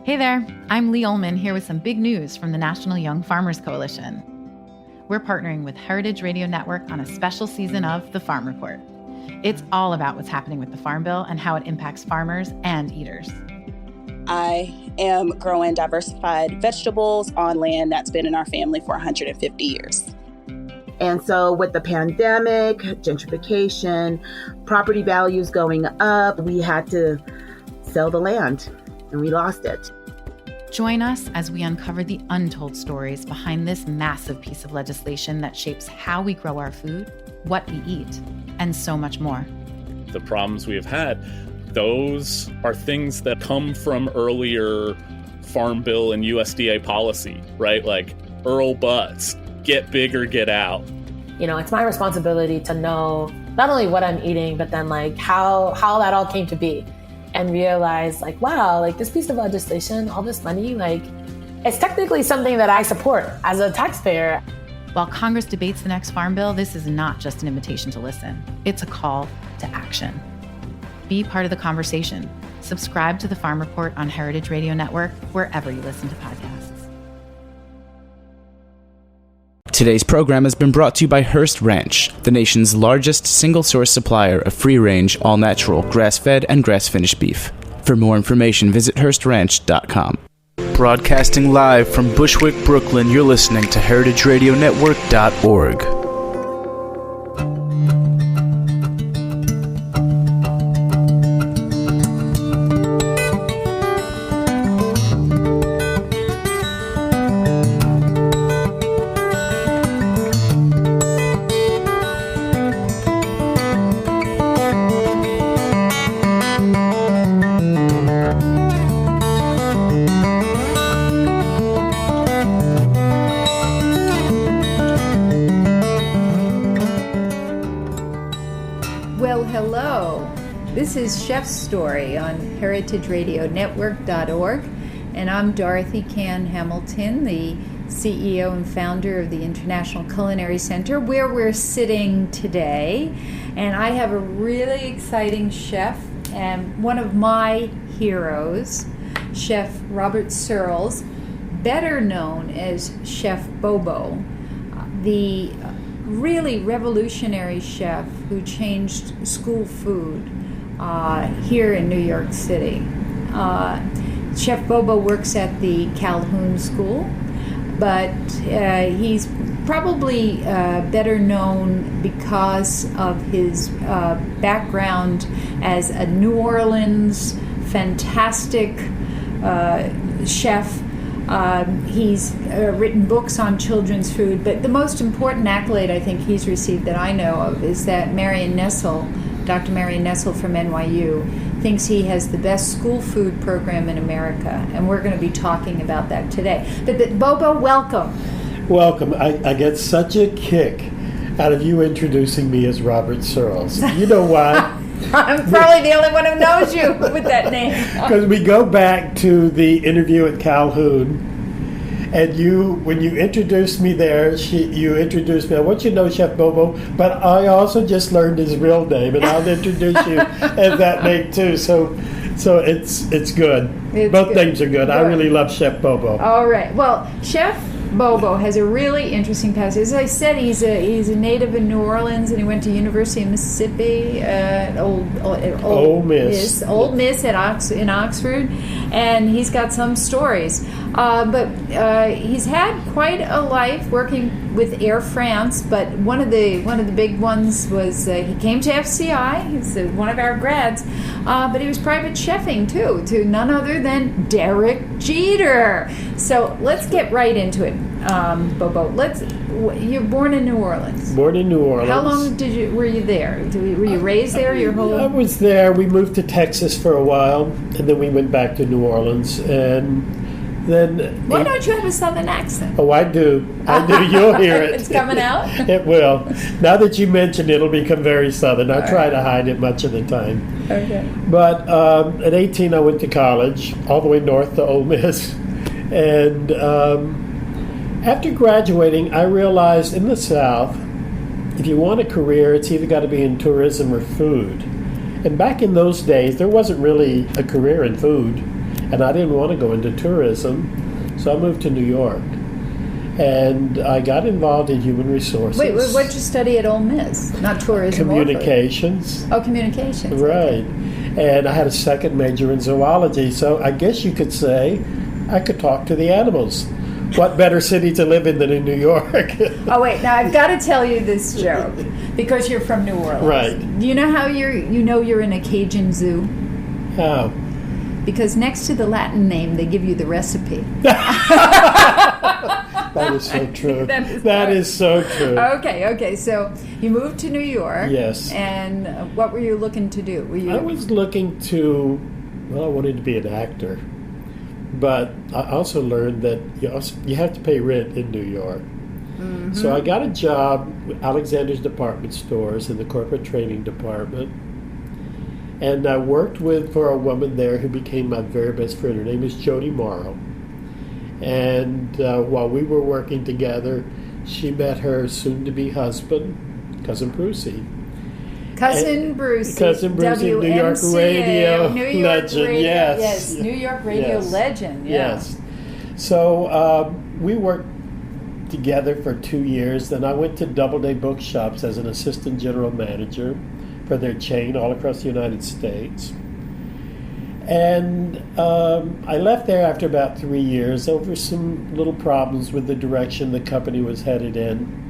Hey there, I'm Lee Ullman here with some big news from the National Young Farmers Coalition. We're partnering with Heritage Radio Network on a special season of The Farm Report. It's all about what's happening with the Farm Bill and how it impacts farmers and eaters. I am growing diversified vegetables on land that's been in our family for 150 years. And so with the pandemic, gentrification, property values going up, we had to sell the land and we lost it. Join us as we uncover the untold stories behind this massive piece of legislation that shapes how we grow our food, what we eat, and so much more. The problems we have had, those are things that come from earlier Farm Bill and USDA policy, right? Like Earl Butz, get big or get out. You know, it's my responsibility to know not only what I'm eating, but then like how that all came to be. And realize like, wow, like this piece of legislation, all this money, like it's technically something that I support as a taxpayer. While Congress debates the next Farm Bill, this is not just an invitation to listen. It's a call to action. Be part of the conversation. Subscribe to the Farm Report on Heritage Radio Network, wherever you listen to podcasts. Today's program has been brought to you by Hearst Ranch, the nation's largest single-source supplier of free-range, all-natural, grass-fed, and grass-finished beef. For more information, visit HearstRanch.com. Broadcasting live from Bushwick, Brooklyn, you're listening to HeritageRadioNetwork.org. This is Chef's Story on HeritageRadioNetwork.org, and I'm Dorothy Cann Hamilton, the CEO and founder of the International Culinary Center, where we're sitting today. And I have a really exciting chef, and one of my heroes, Chef Robert Searles, better known as Chef Bobo, the really revolutionary chef who changed school food here in New York City. Chef Bobo works at the Calhoun School, but he's probably better known because of his background as a New Orleans fantastic chef. He's written books on children's food, but the most important accolade I think he's received that I know of is that Dr. Marion Nessel from NYU thinks he has the best school food program in America, and we're going to be talking about that today. But Bobo, welcome. Welcome. I get such a kick out of you introducing me as Robert Searles. You know why? I'm probably the only one who knows you with that name. Because we go back to the interview at Calhoun, and when you introduced me there, you introduced me. I want you to know Chef Bobo, but I also just learned his real name, and I'll introduce you as that name too. So it's good. Both names are good. I really love Chef Bobo. All right. Well, Chef Bobo has a really interesting past. As I said, he's a native in New Orleans, and he went to University of Mississippi, Ole Miss in Oxford, and he's got some stories. But he's had quite a life working with Air France. But one of the big ones was he came to FCI. He's one of our grads, but he was private chefing too to none other than Derek Jeter. So let's get right into it. Bobo, you're born in New Orleans. Born in New Orleans. How long were you there? Were you raised there your whole? I was there. We moved to Texas for a while, and then we went back to New Orleans, and then. Why don't you have a Southern accent? Oh, I do. You'll hear it. It's coming out. It will. Now that you mention it, it'll become very Southern. I try to hide it much of the time. Okay. But at 18, I went to college, all the way north to Ole Miss, and. After graduating, I realized in the South, if you want a career, it's either got to be in tourism or food. And back in those days, there wasn't really a career in food. And I didn't want to go into tourism, so I moved to New York. And I got involved in human resources. Wait, what'd you study at Ole Miss? Not tourism. Communications. Oh, communications. Right. And I had a second major in zoology, so I guess you could say I could talk to the animals. What better city to live in than in New York? Oh, wait, now I've got to tell you this joke, because you're from New Orleans. Right. Do you know how you're in a Cajun zoo? How? Because next to the Latin name, they give you the recipe. That is so true. That is so true. Okay. So you moved to New York. Yes. And what were you looking to do? I was looking to, I wanted to be an actor. But I also learned that you have to pay rent in New York. Mm-hmm. So I got a job with Alexander's Department Stores in the corporate training department. And I worked for a woman there who became my very best friend. Her name is Jody Morrow. And while we were working together, she met her soon-to-be husband, Cousin Brucey. Cousin Brucey, New York radio legend. Yes, New York radio legend. Yeah. Yes. So we worked together for 2 years. Then I went to Doubleday Bookshops as an assistant general manager for their chain all across the United States. And I left there after about 3 years over some little problems with the direction the company was headed in.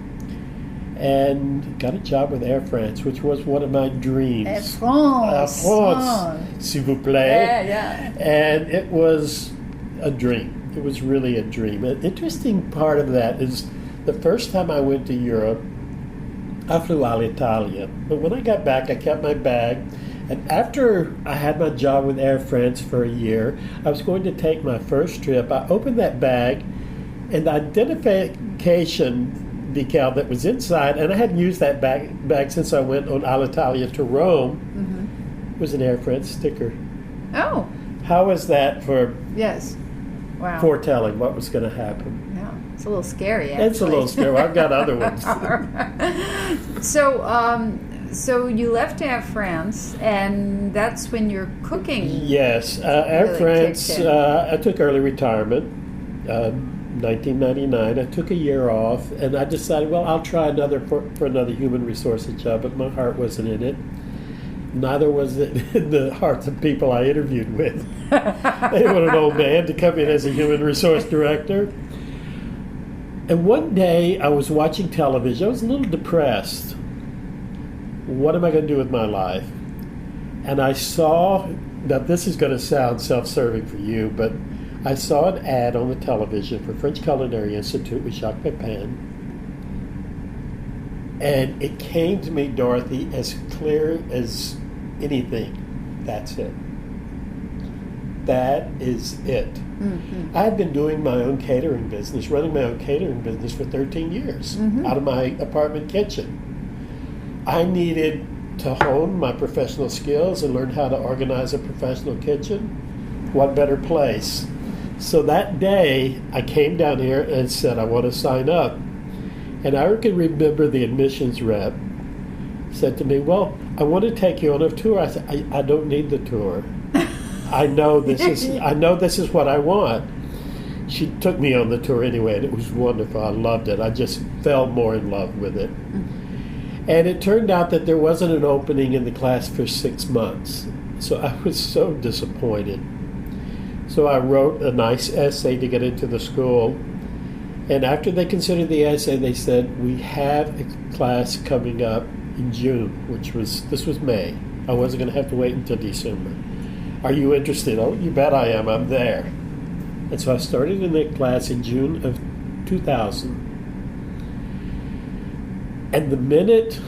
And got a job with Air France, which was one of my dreams. Air France. S'il vous plaît. Yeah. And it was a dream. It was really a dream. An interesting part of that is the first time I went to Europe, I flew Alitalia. But when I got back, I kept my bag. And after I had my job with Air France for a year, I was going to take my first trip. I opened that bag, and the identification decal that was inside, and I hadn't used that bag since I went on Alitalia to Rome, was an Air France sticker. Oh. How was that for foretelling what was going to happen? Yeah, it's a little scary, actually. It's a little scary. I've got other ones. So you left Air France, and that's when you're cooking. Yes, Air France. I took early retirement, 1999. I took a year off, and I decided, well, I'll try for another human resources job, but my heart wasn't in it. Neither was it in the hearts of people I interviewed with. They wanted an old man to come in as a human resource director. And one day I was watching television. I was a little depressed. What am I going to do with my life? And I saw, now this is going to sound self-serving for you, but I saw an ad on the television for French Culinary Institute with Jacques Pepin. And it came to me, Dorothy, as clear as anything. That's it. That is it. Mm-hmm. I had been doing my own catering business, running my own catering business for 13 years out of my apartment kitchen. I needed to hone my professional skills and learn how to organize a professional kitchen. What better place? So that day, I came down here and said, I want to sign up. And I can remember the admissions rep said to me, well, I want to take you on a tour. I said, I don't need the tour. I know this is what I want. She took me on the tour anyway, and it was wonderful. I loved it. I just fell more in love with it. And it turned out that there wasn't an opening in the class for 6 months. So I was so disappointed. So I wrote a nice essay to get into the school. And after they considered the essay, they said, we have a class coming up in June, this was May. I wasn't going to have to wait until December. Are you interested? Oh, you bet I am. I'm there. And so I started in that class in June of 2000. And the minute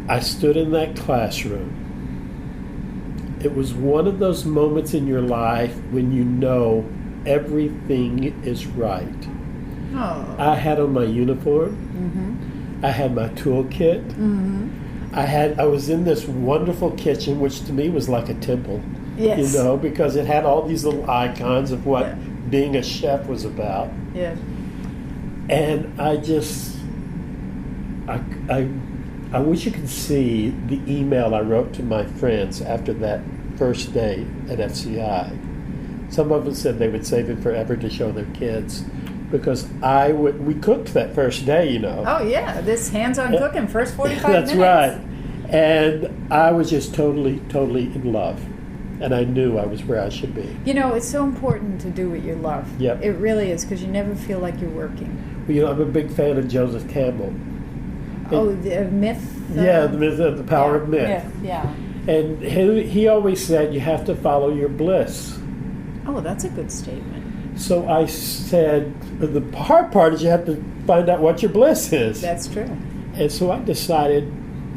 I stood in that classroom, it was one of those moments in your life when you know everything is right. Oh. I had on my uniform. I had my toolkit. I was in this wonderful kitchen, which to me was like a temple. Yes. You know, because it had all these little icons of what being a chef was about. Yeah. And I wish you could see the email I wrote to my friends after that first day at FCI, Some of them said they would save it forever to show their kids, because we cooked that first day, you know. Oh yeah, this hands-on cooking, first 45 That's minutes. right. And I was just totally in love. And I knew I was where I should be. You know, it's so important to do what you love. Yep. It really is, because you never feel like you're working. Well, you know, I'm a big fan of Joseph Campbell. The myth? The power of myth. Yeah. And he always said, you have to follow your bliss. Oh, that's a good statement. So I said, the hard part is you have to find out what your bliss is. That's true. And so I decided,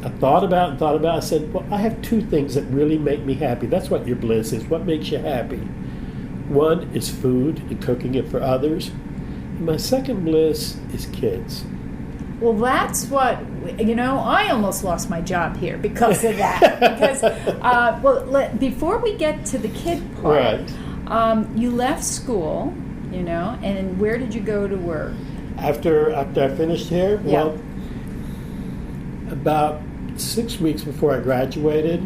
I thought about it. I said, well, I have two things that really make me happy. That's what your bliss is. What makes you happy? One is food and cooking it for others. And my second bliss is kids. Well, that's what, you know, I almost lost my job here because of that. Because, before we get to the kid part, right. You left school, you know, and where did you go to work? After I finished here, well, about 6 weeks before I graduated,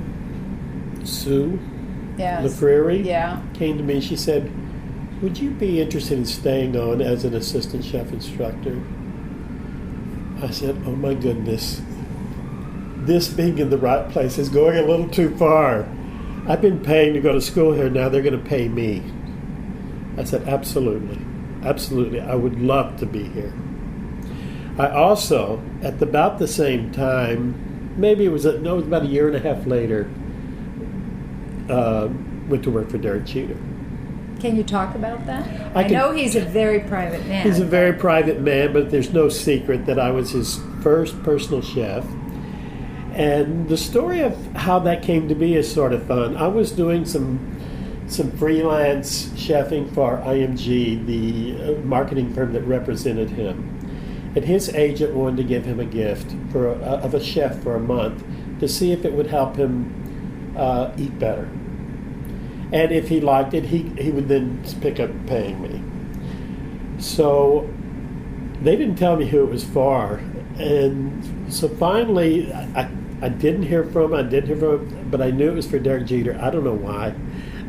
Sue Lafreri came to me. She said, would you be interested in staying on as an assistant chef instructor? I said, oh my goodness, this being in the right place is going a little too far. I've been paying to go to school here, now they're going to pay me. I said, absolutely, I would love to be here. I also, at about the same time, maybe it was about a year and a half later, went to work for Derek Cheater. Can you talk about that? I know he's a very private man. He's a very private man, but there's no secret that I was his first personal chef. And the story of how that came to be is sort of fun. I was doing some freelance chefing for IMG, the marketing firm that represented him. And his agent wanted to give him a gift of a chef for a month to see if it would help him eat better. And if he liked it, he would then pick up paying me. So they didn't tell me who it was for. And so finally, I didn't hear from him, but I knew it was for Derek Jeter. I don't know why.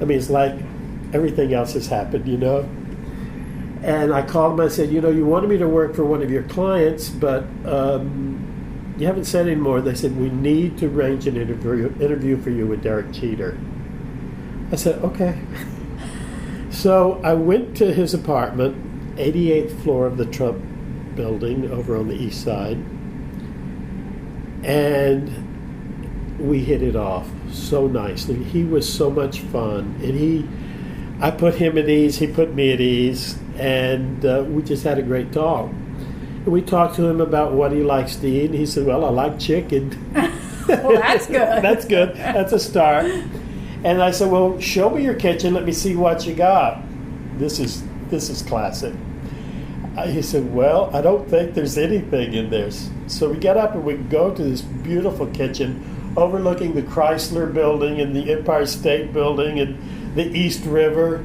I mean, it's like everything else has happened, you know. And I called him. I said, you know, you wanted me to work for one of your clients, but you haven't said any more. They said, we need to arrange an interview for you with Derek Jeter. I said, okay. So I went to his apartment, 88th floor of the Trump building over on the east side, and we hit it off so nicely. He was so much fun, and I put him at ease, he put me at ease, and we just had a great talk. And we talked to him about what he likes to eat, and he said, well, I like chicken. Well, that's good. That's good. That's a start. And I said, well, show me your kitchen. Let me see what you got. This is classic. He said, well, I don't think there's anything in there. So we get up and we go to this beautiful kitchen overlooking the Chrysler Building and the Empire State Building and the East River.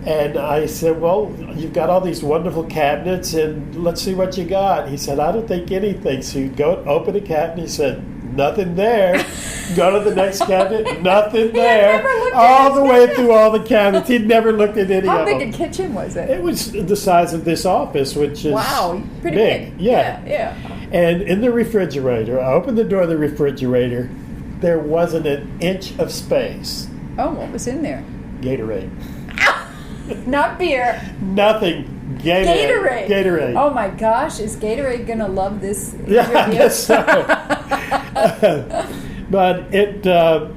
And I said, well, you've got all these wonderful cabinets, and let's see what you got. He said, I don't think anything. So you go open a cabinet. He said, nothing there. Go to the next cabinet, nothing there. All the way through all the cabinets. He'd never looked at any of them. How big a kitchen was it? It was the size of this office, which is pretty big. Yeah. And in the refrigerator, I opened the door of the refrigerator. There wasn't an inch of space. Oh, what was in there? Gatorade. Not beer. Nothing. Gatorade. Oh my gosh, is Gatorade gonna love this interview? Yeah, I guess so. But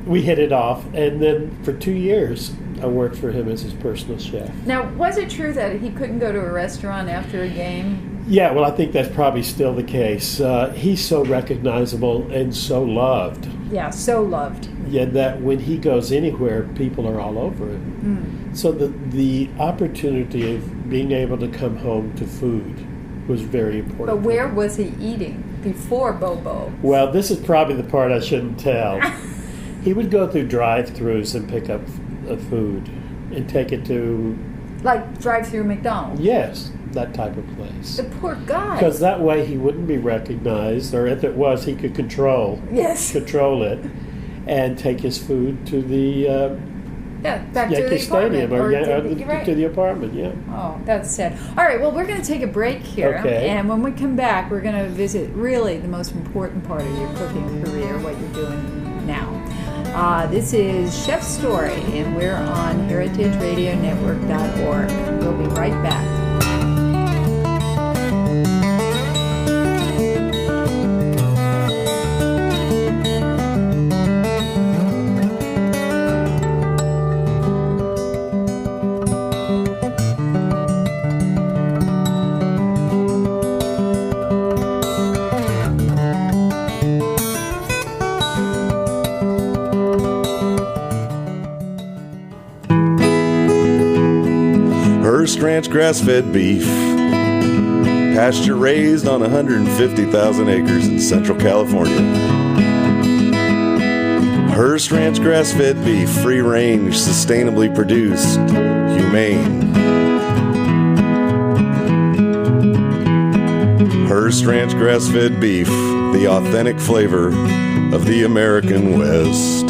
we hit it off, and then for 2 years I worked for him as his personal chef. Now, was it true that he couldn't go to a restaurant after a game? Yeah, well, I think that's probably still the case. He's so recognizable and so loved. Yeah, so loved. Yeah, that when he goes anywhere, people are all over him. So the opportunity of being able to come home to food was very important. But where was he eating before Bobo? Well, this is probably the part I shouldn't tell. He would go through drive-thrus and pick up food and take it to... Like drive-through McDonald's? Yes, that type of place. The poor guy. Because that way he wouldn't be recognized, or if it was, he could control it, and take his food to the Yeah, back to Yankee the Stadium apartment. or to the apartment, yeah. Oh, that's sad. All right, well, we're going to take a break here. Okay. And when we come back, we're going to visit really the most important part of your cooking career, what you're doing now. This is Chef's Story, and we're on heritageradionetwork.org. We'll be right back. Hearst Ranch grass-fed beef, pasture raised on 150,000 acres in Central California. Hearst Ranch grass-fed beef, free range, sustainably produced, humane. Hearst Ranch grass-fed beef, the authentic flavor of the American West.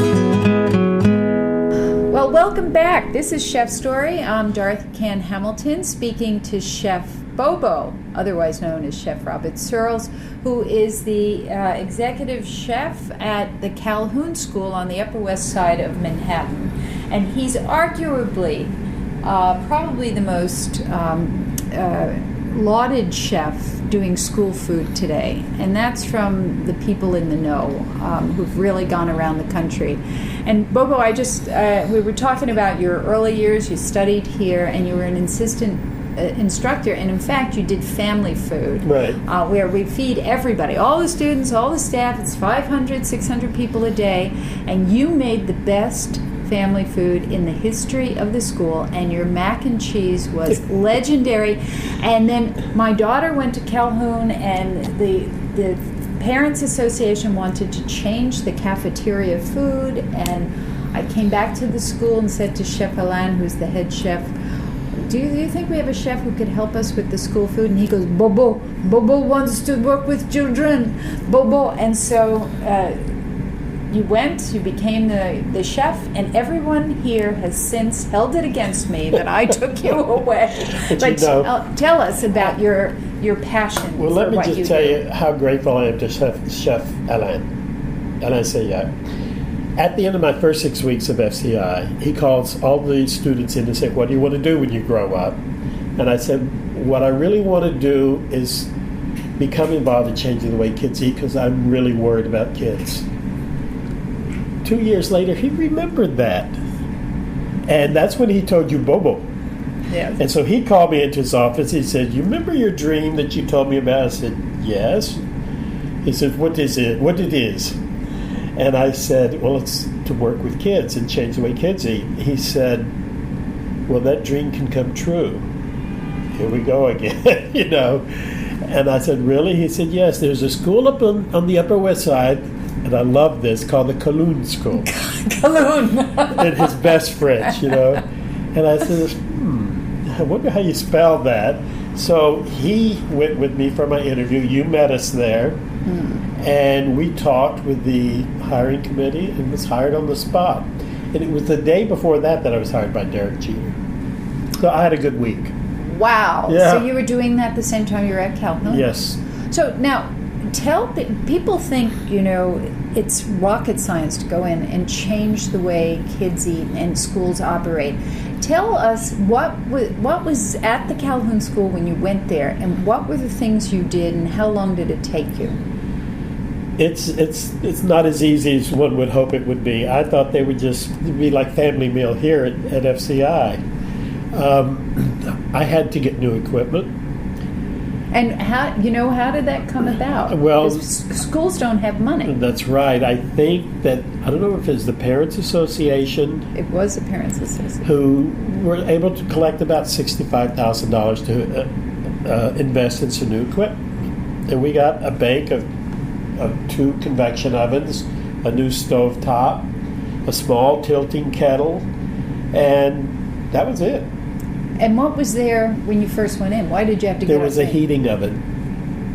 Well, welcome back. This is Chef's Story. I'm Dorothy Cann Hamilton, speaking to Chef Bobo, otherwise known as Chef Robert Searles, who is the executive chef at the Calhoun School on the Upper West Side of Manhattan. And he's arguably probably the most lauded chef doing school food today, and that's from the people in the know who've really gone around the country. And Bobo, I just we were talking about your early years. You studied here, and you were an assistant instructor, and in fact you did family food, Right. Where we feed everybody, all the students, all the staff. It's 500, 600 people a day, and you made the best family food in the history of the school, and your mac and cheese was legendary. And then my daughter went to Calhoun, and the Parents Association wanted to change the cafeteria food, and I came back to the school and said to Chef Alain, who's the head chef, do you think we have a chef who could help us with the school food? And he goes, Bobo wants to work with children, Bobo. And so you went, you became the chef, and everyone here has since held it against me that I took you away. But tell us about your passion. Well, for let me what just you tell do. you how grateful I am to Chef Alain. And I say, yeah. At the end of my first 6 weeks of FCI, he calls all the students in and said, what do you want to do when you grow up? And I said, what I really want to do is become involved in changing the way kids eat, because I'm really worried about kids. 2 years later, he remembered that. And that's when he told you Bobo. Yes. And so he called me into his office. He said, you remember your dream that you told me about? I said, yes. He said, what is it? What it is? And I said, well, it's to work with kids and change the way kids eat. He said, well, that dream can come true. Here we go again, you know. And I said, really? He said, yes. There's a school up on the Upper West Side, and I love this, called the Calhoun School. Calhoun. In his best French, you know. And I said, I wonder how you spell that. So he went with me for my interview. You met us there. And we talked with the hiring committee and was hired on the spot. And it was the day before that I was hired by Derek Jeter. So I had a good week. Wow. Yeah. So you were doing that the same time you were at Calhoun? Yes. So now, people think, it's rocket science to go in and change the way kids eat and schools operate. Tell us what was at the Calhoun School when you went there, and what were the things you did, and how long did it take you? It's not as easy as one would hope it would be. I thought they would just be like family meal here at FCI. I had to get new equipment. And how did that come about? Well, because schools don't have money. That's right. I think that, I don't know if it's the Parents Association. It was the Parents Association. Who were able to collect about $65,000 to invest in some new equipment. And we got a bank of 2 convection ovens, a new stove top, a small tilting kettle, and that was it. And what was there when you first went in? Why did you have to go? There was a heating oven.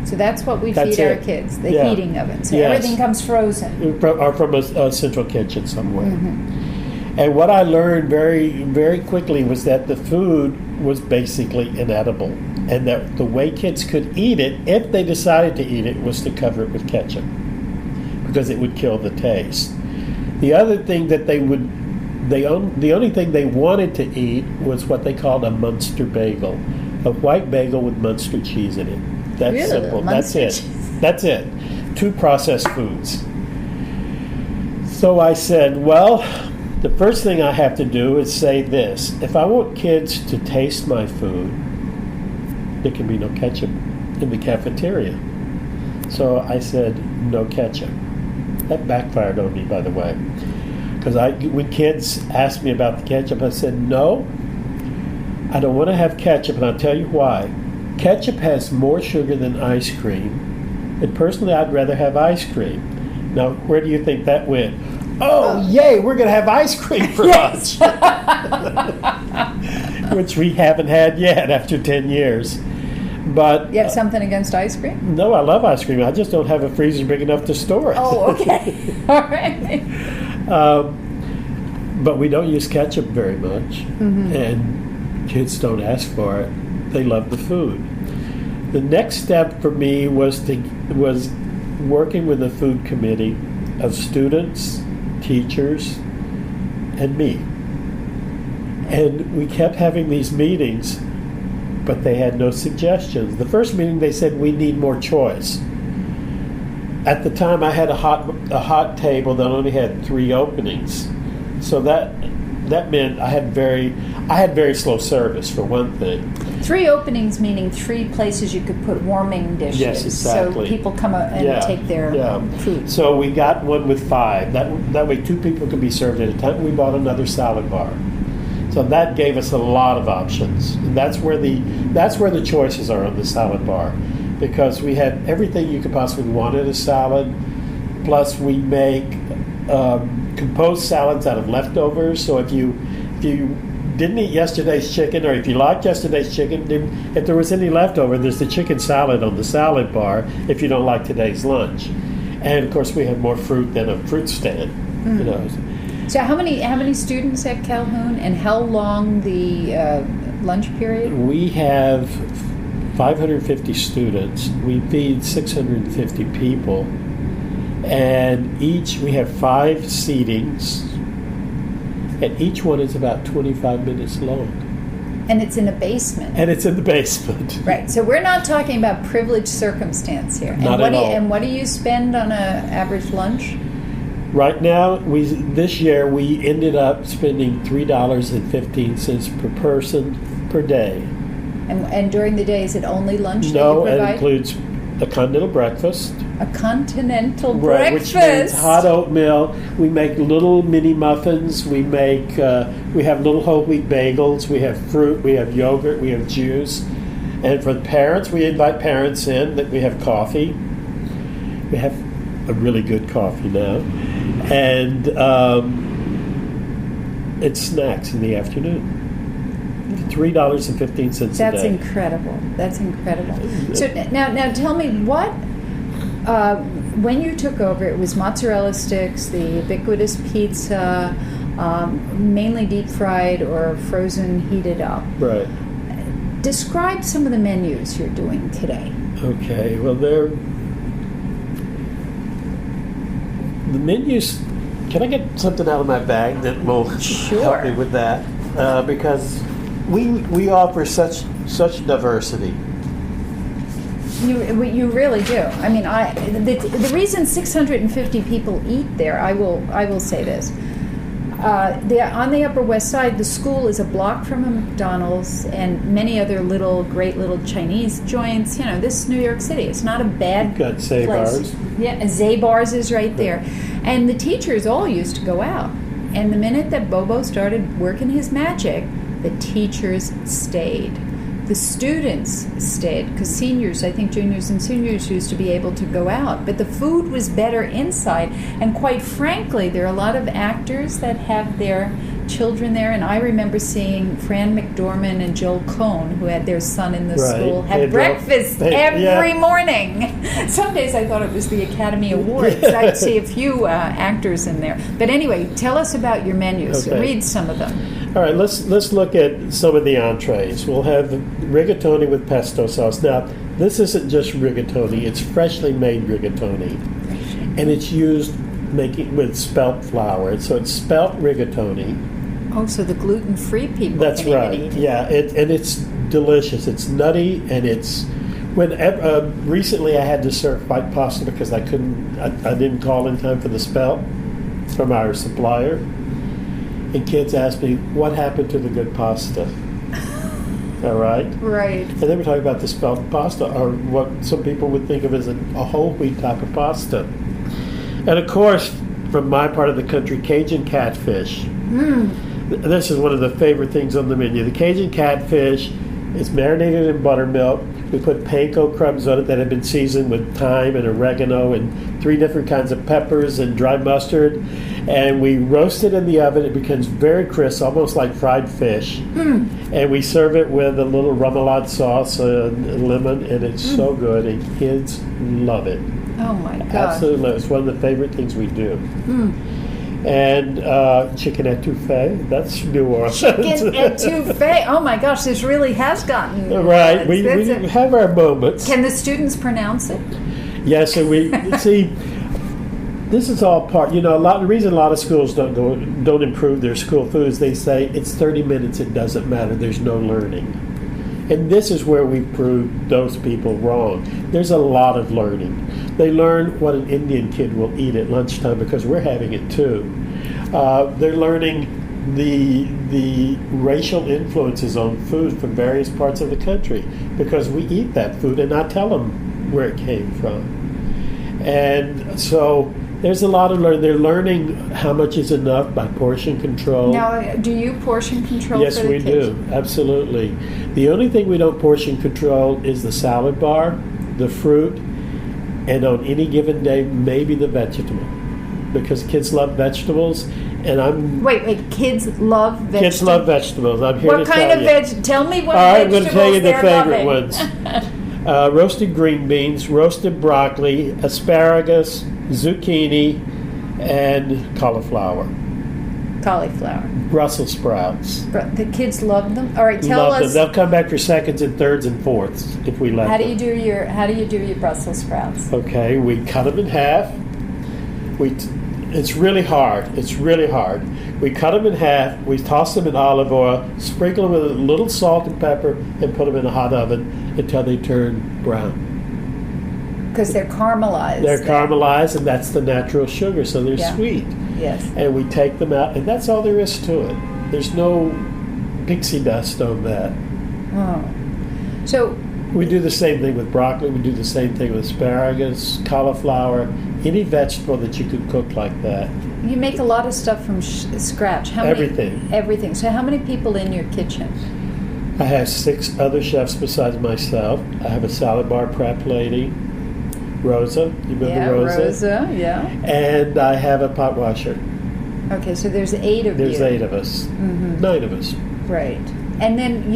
So that's what we That's feed our it. kids, the Yeah. heating oven. So Yes. everything comes frozen. Or from a central kitchen somewhere. And what I learned very, very quickly was that the food was basically inedible, and that the way kids could eat it, if they decided to eat it, was to cover it with ketchup, because it would kill the taste. The other thing that the only thing they wanted to eat was what they called a Munster bagel, a white bagel with Munster cheese in it. That's really? simple. Munster That's it. cheese. That's it. 2 processed foods. So I said, well, the first thing I have to do is say this. If I want kids to taste my food, there can be no ketchup in the cafeteria. So I said, no ketchup. That backfired on me, by the way. Because when kids asked me about the ketchup, I said, no, I don't want to have ketchup, and I'll tell you why. Ketchup has more sugar than ice cream, and personally, I'd rather have ice cream. Now, where do you think that went? Oh, yay, we're going to have ice cream for lunch. Which we haven't had yet after 10 years. But You have something against ice cream? no, I love ice cream. I just don't have a freezer big enough to store it. Oh, okay. All right. But we don't use ketchup very much, and kids don't ask for it. They love the food. The next step for me was working with a food committee of students, teachers, and me. And we kept having these meetings, but they had no suggestions. The first meeting, they said, we need more choice. At the time, I had a hot table that only had 3 openings, so that meant I had very slow service, for one thing. 3 openings, meaning 3 places you could put warming dishes. Yes, exactly. So people come up and take their food. So we got one with 5. That way 2 people could be served at a time. We bought another salad bar. So that gave us a lot of options. And that's where the choices are on the salad bar, because we had everything you could possibly want in a salad. Plus, we make composed salads out of leftovers. So if you didn't eat yesterday's chicken, or if you liked yesterday's chicken, if there was any leftover, there's the chicken salad on the salad bar if you don't like today's lunch. And of course, we have more fruit than a fruit stand. You know. So how many students at Calhoun, and how long the lunch period? We have 550 students. We feed 650 people, and we have 5 seatings, and each one is about 25 minutes long. And it's in a basement. And it's in the basement. Right. So we're not talking about privileged circumstance here. Not at all. And what do you spend on an average lunch? Right now, this year we ended up spending $3.15 per person per day. And during the day, is it only lunch that you No, provide? it includes a continental breakfast. A continental Right, breakfast. which means hot oatmeal. We make little mini muffins. We have little whole wheat bagels. We have fruit. We have yogurt. We have juice. And for the parents, we invite parents in. That we have coffee. We have a really good coffee now, and it's snacks in the afternoon. $3.15 a day. That's incredible. That's incredible. So now tell me what. When you took over, it was mozzarella sticks, the ubiquitous pizza, mainly deep fried or frozen, heated up. Right. Describe some of the menus you're doing today. Okay. Well, the menus. Can I get something out of my bag that will help me with that? Because we offer such diversity. You really do. I mean, the reason 650 people eat there, I will say this. On the Upper West Side, the school is a block from a McDonald's and many other great little Chinese joints. You know, this is New York City. It's not a bad Got Zabar's. place. Yeah, Zabar's is right there. And the teachers all used to go out. And the minute that Bobo started working his magic, the teachers stayed. The students stayed, because seniors, I think juniors and seniors used to be able to go out. But the food was better inside. And quite frankly, there are a lot of actors that have their children there, and I remember seeing Fran McDormand and Joel Cohn, who had their son in the school, had breakfast every morning. Some days I thought it was the Academy Awards. I'd see a few actors in there. But anyway, tell us about your menus. Okay. Read some of them. All right, let's look at some of the entrees. We'll have the rigatoni with pesto sauce. Now, this isn't just rigatoni; it's freshly made rigatoni, and it's used making with spelt flour. So it's spelt rigatoni. Oh, so the gluten-free people. That's can right. Eat it. Yeah, and it's delicious. It's nutty, and it's. Recently, I had to serve white pasta because I didn't call in time for the spelt from our supplier. And kids asked me, what happened to the good pasta? All right? Right. And they were talking about the spelt pasta, or what some people would think of as a whole wheat type of pasta. And of course, from my part of the country, Cajun catfish. This is one of the favorite things on the menu. The Cajun catfish is marinated in buttermilk. We put panko crumbs on it that have been seasoned with thyme and oregano and 3 different kinds of peppers and dry mustard. And we roast it in the oven. It becomes very crisp, almost like fried fish. And we serve it with a little remoulade sauce and lemon, and it's so good. And kids love it. Oh, my God. Absolutely. It's one of the favorite things we do. And chicken etouffee, that's New Orleans. Chicken etouffee. Oh my gosh, this really has gotten right. We have our moments. Can the students pronounce it? Yes, and we see. This is all part. The reason a lot of schools don't improve their school food is they say it's 30 minutes. It doesn't matter. There's no learning, and this is where we prove those people wrong. There's a lot of learning. They learn what an Indian kid will eat at lunchtime because we're having it too. They're learning the racial influences on food from various parts of the country because we eat that food and I tell them where it came from. And so there's a lot of learning. They're learning how much is enough by portion control. Now, do you portion control yes, for the kids? Yes, we do. Absolutely. The only thing we don't portion control is the salad bar, the fruit, and on any given day, maybe the vegetable. Because kids love vegetables, and I'm... Wait, kids love vegetables? Kids love vegetables. I'm here to tell you. What kind of tell me what All right, vegetables I'm going to tell you the favorite loving. ones. Roasted green beans, roasted broccoli, asparagus, zucchini, and cauliflower. Brussels sprouts. The kids love them. All right, tell love us. Them. They'll come back for seconds and thirds and fourths if we let them. How do you do your Brussels sprouts? Okay, we cut them in half. It's really hard. We cut them in half. We toss them in olive oil, sprinkle them with a little salt and pepper, and put them in a hot oven until they turn brown. Because they're caramelized. They're caramelized, and that's the natural sugar, so they're sweet. Yes. And we take them out, and that's all there is to it. There's no pixie dust on that. Oh. So we do the same thing with broccoli. We do the same thing with asparagus, cauliflower, any vegetable that you could cook like that. You make a lot of stuff from scratch. Everything. So how many people in your kitchen? I have 6 other chefs besides myself. I have a salad bar prep lady, Rosa. You remember Rosa? Rosa, yeah. And I have a pot washer. Okay, so there's 8 of you. There's 8 of us. 9 of us. Right. And then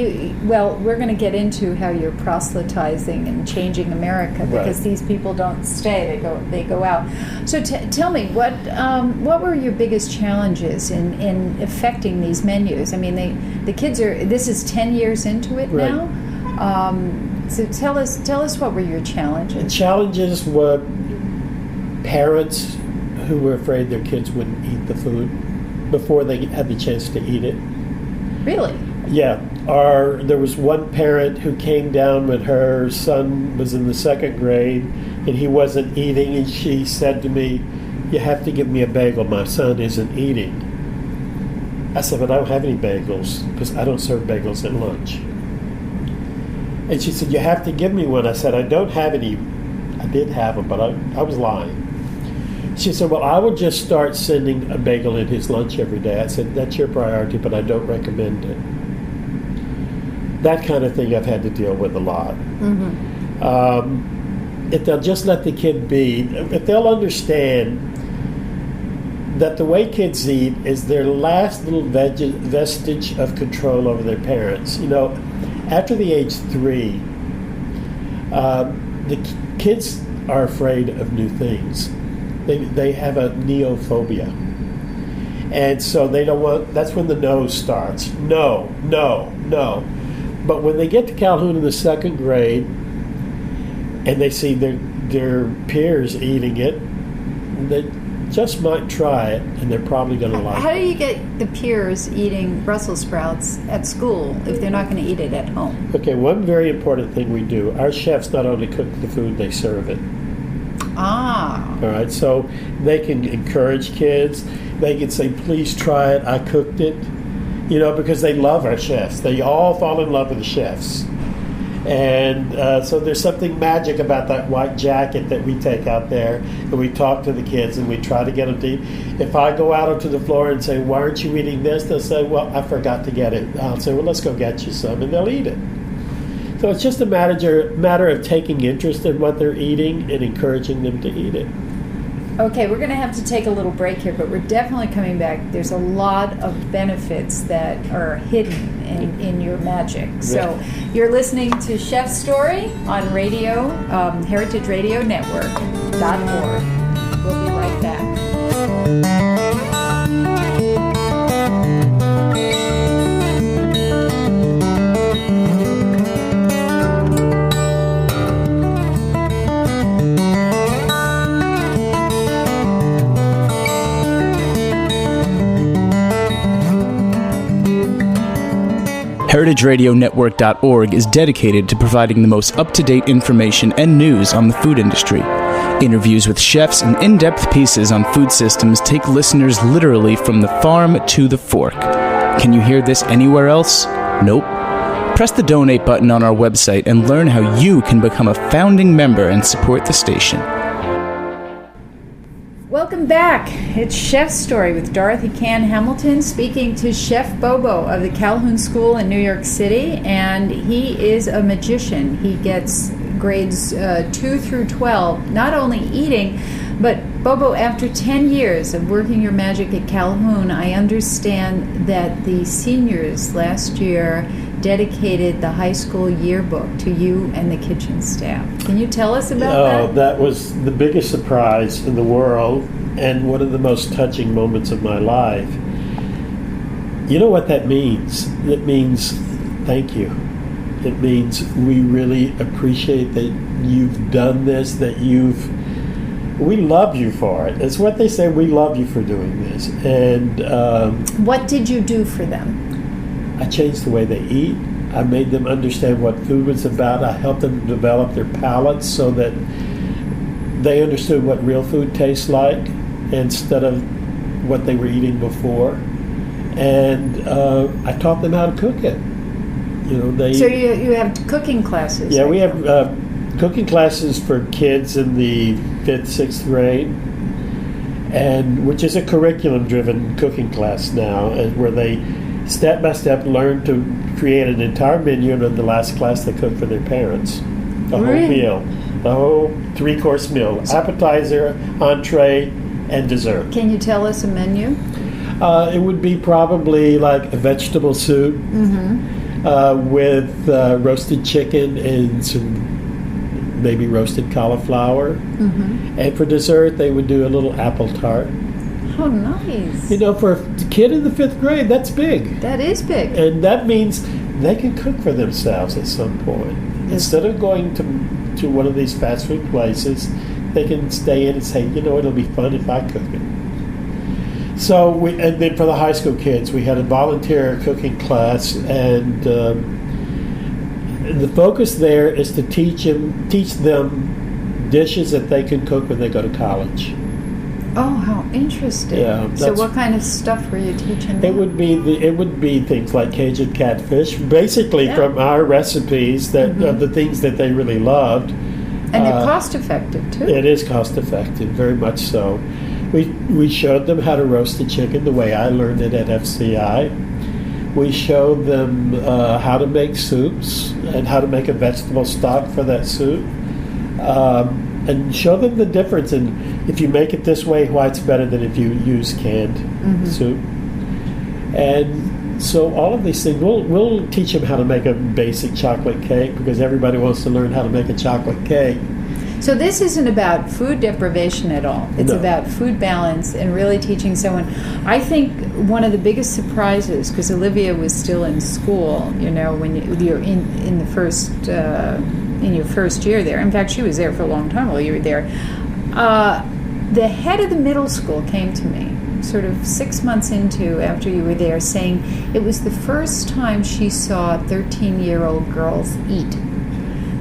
we're going to get into how you're proselytizing and changing America because these people don't stay; they go out. So tell me, what were your biggest challenges in affecting these menus? I mean, the kids are. This is 10 years into it now. So tell us what were your challenges? The challenges were parents who were afraid their kids wouldn't eat the food before they had the chance to eat it. Really? Yeah. There was one parent who came down when her son was in the 2nd grade and he wasn't eating, and she said to me, "You have to give me a bagel. My son isn't eating." I said, "But I don't have any bagels because I don't serve bagels at lunch." And she said, "You have to give me one." I said, "I don't have any." I did have them, but I was lying. She said, "Well, I will just start sending a bagel in his lunch every day." I said, "That's your priority, but I don't recommend it." That kind of thing I've had to deal with a lot. If they'll just let the kid be, if they'll understand that the way kids eat is their last little vestige of control over their parents. You know, after the age 3, the kids are afraid of new things. They have a neophobia. And so they don't want, that's when the no starts. No, no, no. But when they get to Calhoun in the 2nd grade and they see their peers eating it, they just might try it, and they're probably going to like it. How do you get the peers eating Brussels sprouts at school if they're not going to eat it at home? Okay, one very important thing we do, our chefs not only cook the food, they serve it. Ah. All right, so they can encourage kids. They can say, please try it, I cooked it. You know, because they love our chefs. They all fall in love with the chefs. And so there's something magic about that white jacket that we take out there, and we talk to the kids and we try to get them to eat. If I go out onto the floor and say, why aren't you eating this? They'll say, well, I forgot to get it. I'll say, well, let's go get you some, and they'll eat it. So it's just a matter of taking interest in what they're eating and encouraging them to eat it. Okay, we're going to have to take a little break here, but we're definitely coming back. There's a lot of benefits that are hidden in your magic. So you're listening to Chef's Story on radio, heritageradionetwork.org. We'll be right back. HeritageRadioNetwork.org is dedicated to providing the most up-to-date information and news on the food industry. Interviews with chefs and in-depth pieces on food systems take listeners literally from the farm to the fork. Can you hear this anywhere else? Nope. Press the donate button on our website and learn how you can become a founding member and support the station. Welcome back. It's Chef's Story with Dorothy Cann Hamilton speaking to Chef Bobo of the Calhoun School in New York City, and he is a magician. He gets grades 2 through 12, not only eating, but Bobo, after 10 years of working your magic at Calhoun, I understand that the seniors last year dedicated the high school yearbook to you and the kitchen staff. Can you tell us about that? Oh, that was the biggest surprise in the world and one of the most touching moments of my life. You know what that means? It means thank you. It means we really appreciate that you've done this, that we love you for it. It's what they say, we love you for doing this. And what did you do for them? I changed the way they eat. I made them understand what food was about. I helped them develop their palates so that they understood what real food tastes like instead of what they were eating before. And I taught them how to cook it. You know, so you have cooking classes? Yeah, we have cooking classes for kids in the 5th, 6th grade, and which is a curriculum-driven cooking class now, and where they step by step learn to create an entire menu, and in the last class they cook for their parents. The whole meal, the whole 3-course meal, appetizer, entree, and dessert. Can you tell us a menu? It would be probably like a vegetable soup with roasted chicken and some maybe roasted cauliflower. And for dessert they would do a little apple tart. Oh, nice. You know, for a kid in the 5th grade, that's big. That is big. And that means they can cook for themselves at some point. Instead of going to one of these fast food places, they can stay in and say, you know, it'll be fun if I cook it. So, and then for the high school kids, we had a volunteer cooking class, and the focus there is to teach them dishes that they can cook when they go to college. Oh, how interesting! Yeah, so, what kind of stuff were you teaching them? It would be things like Cajun catfish, basically from our recipes of the things that they really loved. And they're cost effective too. It is cost effective, very much so. We showed them how to roast the chicken the way I learned it at FCI. We showed them how to make soups and how to make a vegetable stock for that soup, and show them the difference in if you make it this way, why it's better than if you use canned soup. And so all of these things, we'll teach them how to make a basic chocolate cake, because everybody wants to learn how to make a chocolate cake. So this isn't about food deprivation at all. It's about food balance and really teaching someone. I think one of the biggest surprises, because Olivia was still in school, you know, when you're in the first in your first year there. In fact, she was there for a long time while you were there. The head of the middle school came to me sort of 6 months after you were there, saying it was the first time she saw 13-year-old girls eat,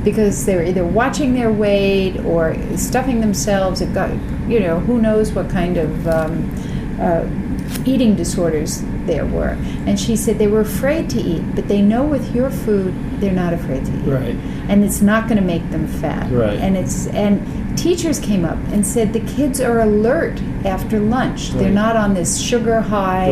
because they're either watching their weight or stuffing themselves. They've got, you know, who knows what kind of eating disorders there were. And she said they were afraid to eat, but they know with your food they're not afraid to eat. Right. And it's not going to make them fat. Right. And teachers came up and said the kids are alert after lunch. They're not on this sugar high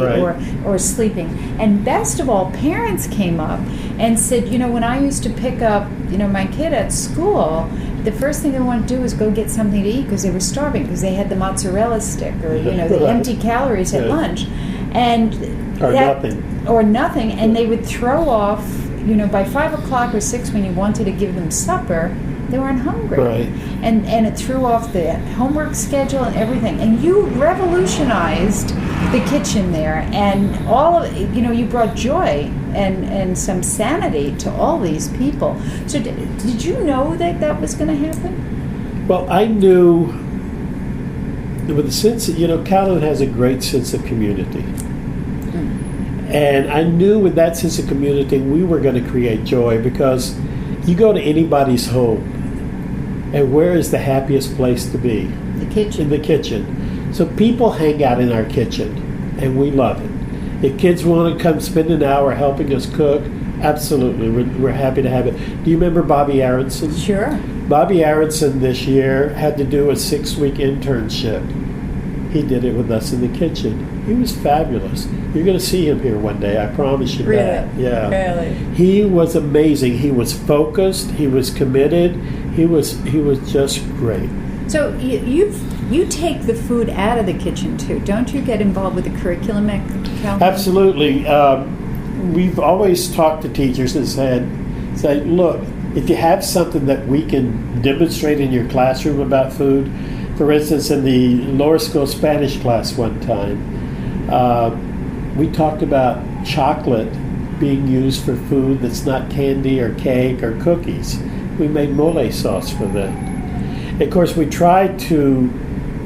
or sleeping. And best of all, parents came up and said, you know, when I used to pick up, you know, my kid at school, the first thing they wanted to do was go get something to eat because they were starving, because they had the mozzarella stick or, you know, the empty calories at lunch. And or nothing. And they would throw off, you know, by 5 o'clock or 6 when you wanted to give them supper, they weren't hungry. Right. And it threw off the homework schedule and everything. And you revolutionized the kitchen there, and all of, you know, you brought joy and some sanity to all these people. So did you know that was going to happen? Well, I knew with the sense that, you know, Calhoun has a great sense of community. And I knew with that sense of community we were going to create joy, because you go to anybody's home, and where is the happiest place to be? The kitchen. In the kitchen. So people hang out in our kitchen, and we love it. If kids want to come spend an hour helping us cook, absolutely, we're happy to have it. Do you remember Bobby Aronson? Sure. Bobby Aronson this year had to do a 6-week internship. He did it with us in the kitchen. He was fabulous. You're going to see him here one day, I promise you that. Yeah. Really? He was amazing. He was focused. He was committed. He was just great. So you take the food out of the kitchen too, don't you? Get involved with the curriculum at Calhoun? Absolutely. We've always talked to teachers and said, look, if you have something that we can demonstrate in your classroom about food. For instance, in the lower school Spanish class one time, we talked about chocolate being used for food that's not candy or cake or cookies. We made mole sauce for them. Of course, we tried to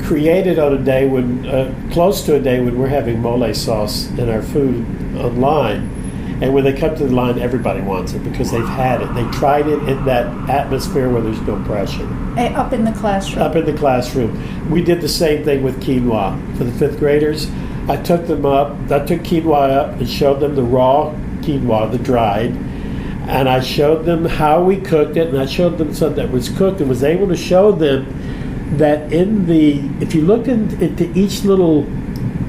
create it on a day when, close to a day when we're having mole sauce in our food online. And when they come to the line, everybody wants it because they've had it. They tried it in that atmosphere where there's no pressure. Up in the classroom. Up in the classroom. We did the same thing with quinoa for the 5th graders. I took quinoa up and showed them the raw quinoa, the dried, and I showed them how we cooked it, and I showed them something that was cooked, and was able to show them that if you look into each little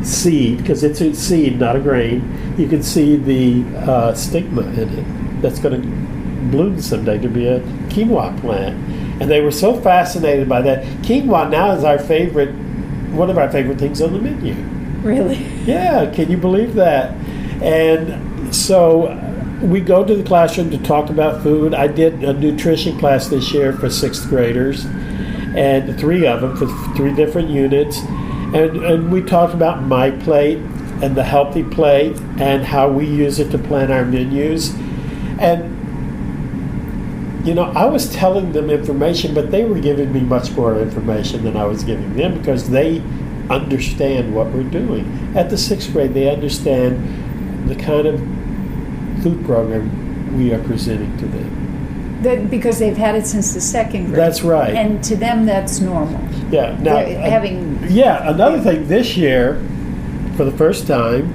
seed, because it's a seed, not a grain, you can see the stigma in it that's going to bloom someday to be a quinoa plant. And they were so fascinated by that. Quinoa now is one of our favorite things on the menu. Really? Yeah, can you believe that? And so we go to the classroom to talk about food. I did a nutrition class this year for 6th graders, and 3 of them for 3 different units. And we talked about My Plate and the Healthy Plate and how we use it to plan our menus. And, you know, I was telling them information, but they were giving me much more information than I was giving them because they understand what we're doing. At the 6th grade, they understand the kind of food program we are presenting to them. Because they've had it since the 2nd grade. That's right. And to them, that's normal. Yeah. Now, another thing this year, for the first time,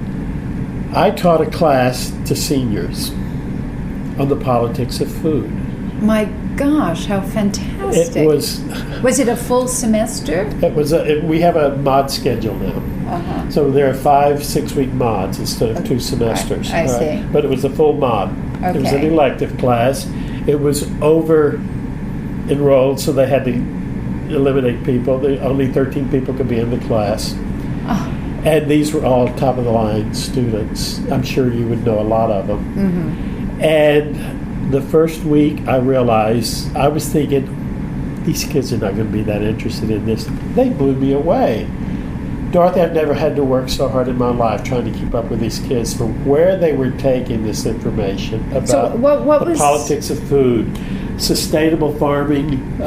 I taught a class to seniors on the politics of food. My gosh, how fantastic. It was... Was it a full semester? It was. We have a mod schedule now. Uh-huh. So there are 5 6-week mods instead of 2 semesters. I see. But it was a full mod. Okay. It was an elective class. It was over enrolled, so they had to eliminate people. Only 13 people could be in the class. Oh. And these were all top-of-the-line students. I'm sure you would know a lot of them. Mm-hmm. And the first week, I realized, I was thinking, these kids are not going to be that interested in this. They blew me away. Dorothy, I've never had to work so hard in my life trying to keep up with these kids for where they were taking this information about So what the was politics of food, sustainable farming,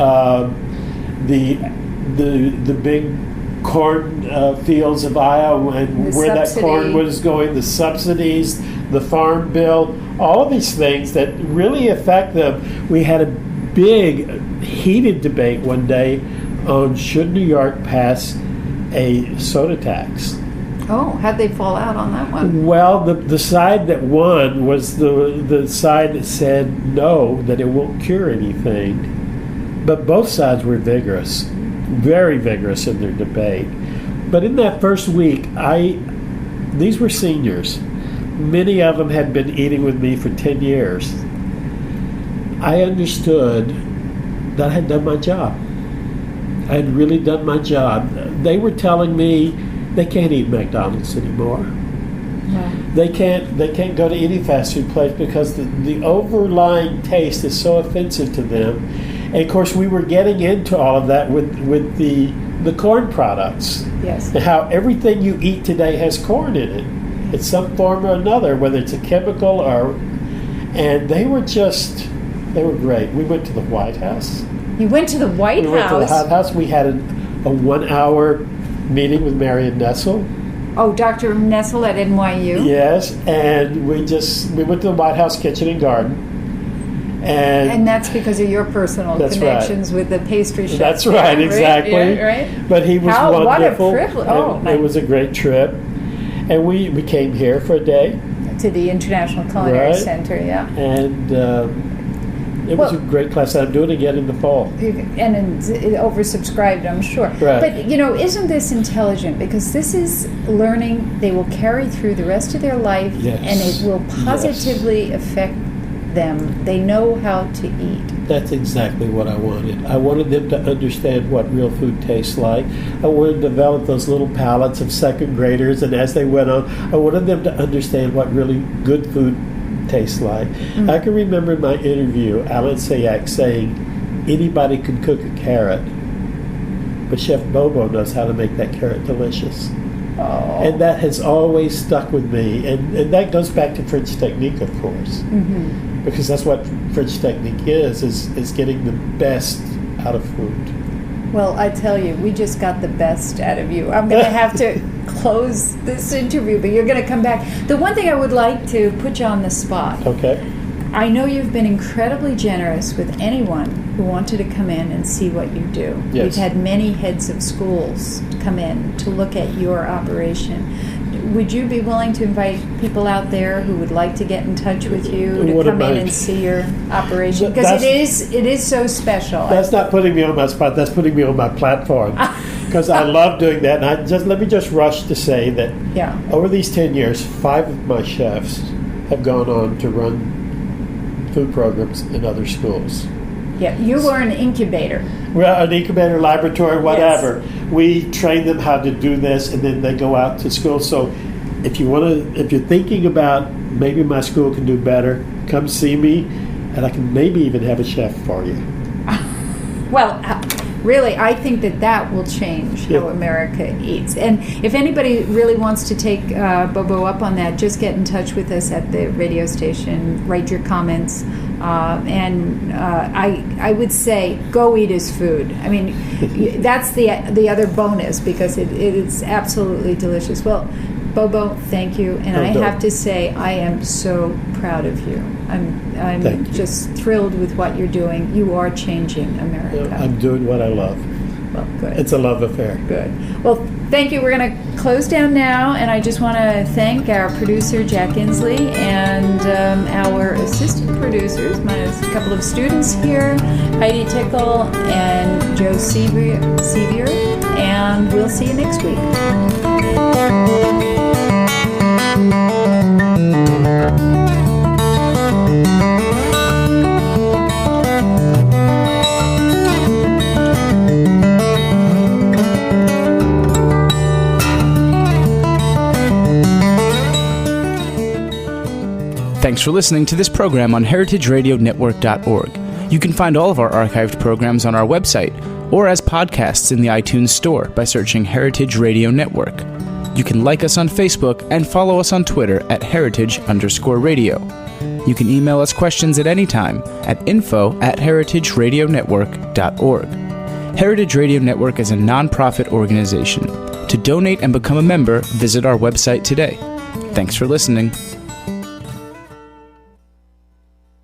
the big corn fields of Iowa and The where subsidy. that corn was going, the subsidies, the farm bill, all of these things that really affect them. We had a big, heated debate one day on should New York pass a soda tax. Oh, how'd they fall out on that one? Well, the side that won was the side that said no, that it won't cure anything. But both sides were vigorous, very vigorous in their debate. But in that first week, these were seniors. Many of them had been eating with me for 10 years. I understood that I had done my job. I had really done my job. They were telling me they can't eat McDonald's anymore. Yeah. They can't go to any fast food place because the overlying taste is so offensive to them. And of course, we were getting into all of that with the corn products. Yes. And how everything you eat today has corn in it. In some form or another, whether it's a chemical and they were great. We went to the White House. You went to the White We went to the House. White House. We had a 1-hour meeting with Marion Nessel. Oh, Dr. Nessel at NYU. Yes, and we went to the White House kitchen and garden. And that's because of your personal That's connections with the pastry chef. That's right, exactly. Yeah, right? But he was wonderful. What a privilege. Oh, it was a great trip. And we came here for a day. To the International Culinary Right. Center, yeah. And it was a great class. I'm doing it again in the fall. And it's oversubscribed, I'm sure. Right. But, isn't this intelligent? Because this is learning they will carry through the rest of their life, Yes. and it will positively affect them. They know how to eat. That's exactly what I wanted. I wanted them to understand what real food tastes like. I wanted to develop those little palates of second graders, and as they went on, I wanted them to understand what really good food tastes like. Mm-hmm. I can remember in my interview, Alan Sayak saying, anybody can cook a carrot, but Chef Bobo knows how to make that carrot delicious. Oh. And that has always stuck with me. And that goes back to French technique, of course. Mm-hmm. Because that's what French technique is getting the best out of food. Well, I tell you, we just got the best out of you. I'm going to have to close this interview, but you're going to come back. The one thing I would like to put you on the spot. Okay. I know you've been incredibly generous with anyone who wanted to come in and see what you do. Yes. We've had many heads of schools come in to look at your operation. Would you be willing to invite people out there who would like to get in touch with you to come in and see your operation? Because it is so special. That's not putting me on my spot. That's putting me on my platform. Because I love doing that. And let me just rush to say that over these 10 years, 5 of my chefs have gone on to run food programs in other schools. Yeah, you were an incubator. Well, an incubator, laboratory, whatever. Yes. We train them how to do this, and then they go out to school. So, if you're thinking about maybe my school can do better, come see me, and I can maybe even have a chef for you. Well, really, I think that will change how America eats. And if anybody really wants to take Bobo up on that, just get in touch with us at the radio station, write your comments. I would say go eat his food. I mean, that's the other bonus because it is absolutely delicious. Well, Bobo, thank you, and I have to say I am so proud of you. I'm just thrilled with what you're doing. You are changing America. I'm doing what I love. Well, good. It's a love affair. Good. Well, thank you. We're going to close down now, and I just want to thank our producer, Jack Inslee, and our assistant producers, my couple of students here, Heidi Tickle and Joe Sevier, and we'll see you next week. Thanks for listening to this program on heritageradionetwork.org. You can find all of our archived programs on our website or as podcasts in the iTunes Store by searching Heritage Radio Network. You can like us on Facebook and follow us on Twitter at heritage_radio. You can email us questions at any time at info@heritageradionetwork.org. Heritage Radio Network is a non-profit organization. To donate and become a member, visit our website today. Thanks for listening.